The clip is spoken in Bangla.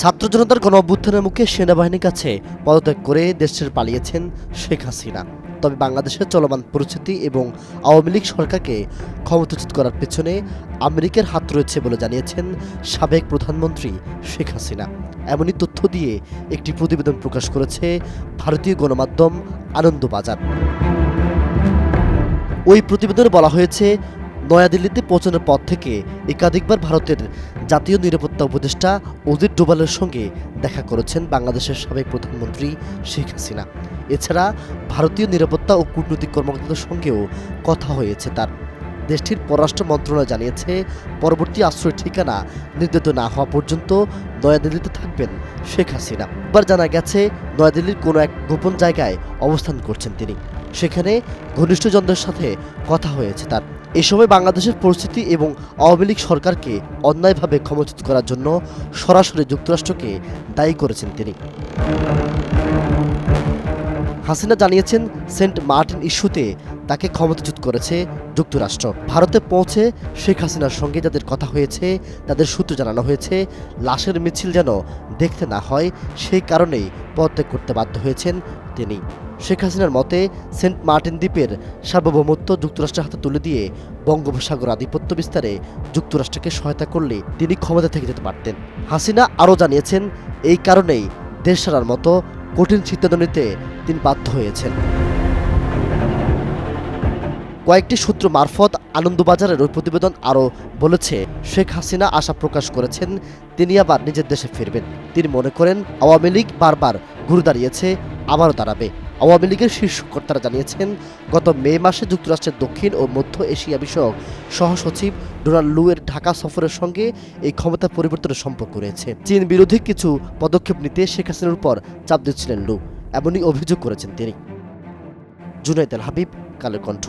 ছাত্র জনতার গণ অভ্যুত্থানের মুখে সেনাবাহিনীর কাছে পদত্যাগ করে দেশ ছেড়ে পালিয়েছেন শেখ হাসিনা। তবে বাংলাদেশের চলমান পরিস্থিতি এবং আওয়ামী লীগ সরকারকে ক্ষমতাচ্যুত করার পেছনে আমেরিকার হাত রয়েছে বলে জানিয়েছেন সাবেক প্রধানমন্ত্রী শেখ হাসিনা। এমনই তথ্য দিয়ে একটি প্রতিবেদন প্রকাশ করেছে ভারতীয় গণমাধ্যম আনন্দবাজার। ওই প্রতিবেদনে বলা হয়েছে, নয়াদিল্লিতে পৌঁছানোর পর থেকে একাধিকবার ভারতের জাতীয় নিরাপত্তা উপদেষ্টা অজিত ডোভালের সঙ্গে দেখা করেছেন বাংলাদেশের সাবেক প্রধানমন্ত্রী শেখ হাসিনা। এছাড়া ভারতীয় নিরাপত্তা ও কূটনৈতিক কর্মকর্তাদের সঙ্গেও কথা হয়েছে তার। দেশটির পররাষ্ট্র মন্ত্রণালয় জানিয়েছে, পরবর্তী আশ্রয় ঠিকানা নির্ধারিত না হওয়া পর্যন্ত নয়াদিল্লিতে থাকবেন শেখ হাসিনা। এবার জানা গেছে, নয়াদিল্লির কোনো এক গোপন জায়গায় অবস্থান করছেন তিনি। সেখানে ঘনিষ্ঠজনদের সাথে কথা হয়েছে তার। এ সময় বাংলাদেশের পরিস্থিতি এবং আওয়ামী লীগ সরকারকে অন্যায়ভাবে ক্ষমতাচ্যুত করার জন্য সরাসরি যুক্তরাষ্ট্রকে দায়ী করেছেন তিনি। হাসিনা জানিয়েছেন, সেন্ট মার্টিন ইস্যুতে তাকে ক্ষমতাচ্যুত করেছে যুক্তরাষ্ট্র। ভারতে পৌঁছে শেখ হাসিনার সঙ্গে যাদের কথা হয়েছে তাদের সূত্র জানানো হয়েছে, লাশের মিছিল যেন দেখতে না হয় সেই কারণেই পদত্যাগ করতে বাধ্য হয়েছেন তিনি। শেখ হাসিনার মতে, সেন্ট মার্টিন দ্বীপের সার্বভৌমত্ব যুক্তরাষ্ট্রের হাতে তুলে দিয়ে বঙ্গোপসাগর আধিপত্য বিস্তারে যুক্তরাষ্ট্রকে সহায়তা করলে তিনি ক্ষমতা থেকে যেতে পারতেন। হাসিনা আরও জানিয়েছেন, এই কারণেই দেশ ছাড়ার মতো কঠিন সিদ্ধান্ত নিতে তিনি বাধ্য হয়েছেন। কয়েকটি সূত্র মারফত আনন্দবাজারের ওই প্রতিবেদন আরও বলেছে, শেখ হাসিনা আশা প্রকাশ করেছেন তিনি আবার নিজের দেশে ফিরবেন। তিনি মনে করেন আওয়ামী লীগ বারবার ঘুরে দাঁড়িয়েছে, আবারও দাঁড়াবে। আওয়ামী লীগের শীর্ষ কর্তারা জানিয়েছেন, গত মে মাসে যুক্তরাষ্ট্রের দক্ষিণ ও মধ্য এশিয়া বিষয়ক সহসচিব ডোনাল্ড লু এর ঢাকা সফরের সঙ্গে এই ক্ষমতা পরিবর্তনের সম্পর্ক রয়েছে। চীন বিরোধী কিছু পদক্ষেপ নিতে শেখ হাসিনার উপর চাপ দিচ্ছিলেন লু, এমনই অভিযোগ করেছেন তিনি। জুনায়েদ আল হাবিব, কালের কণ্ঠ।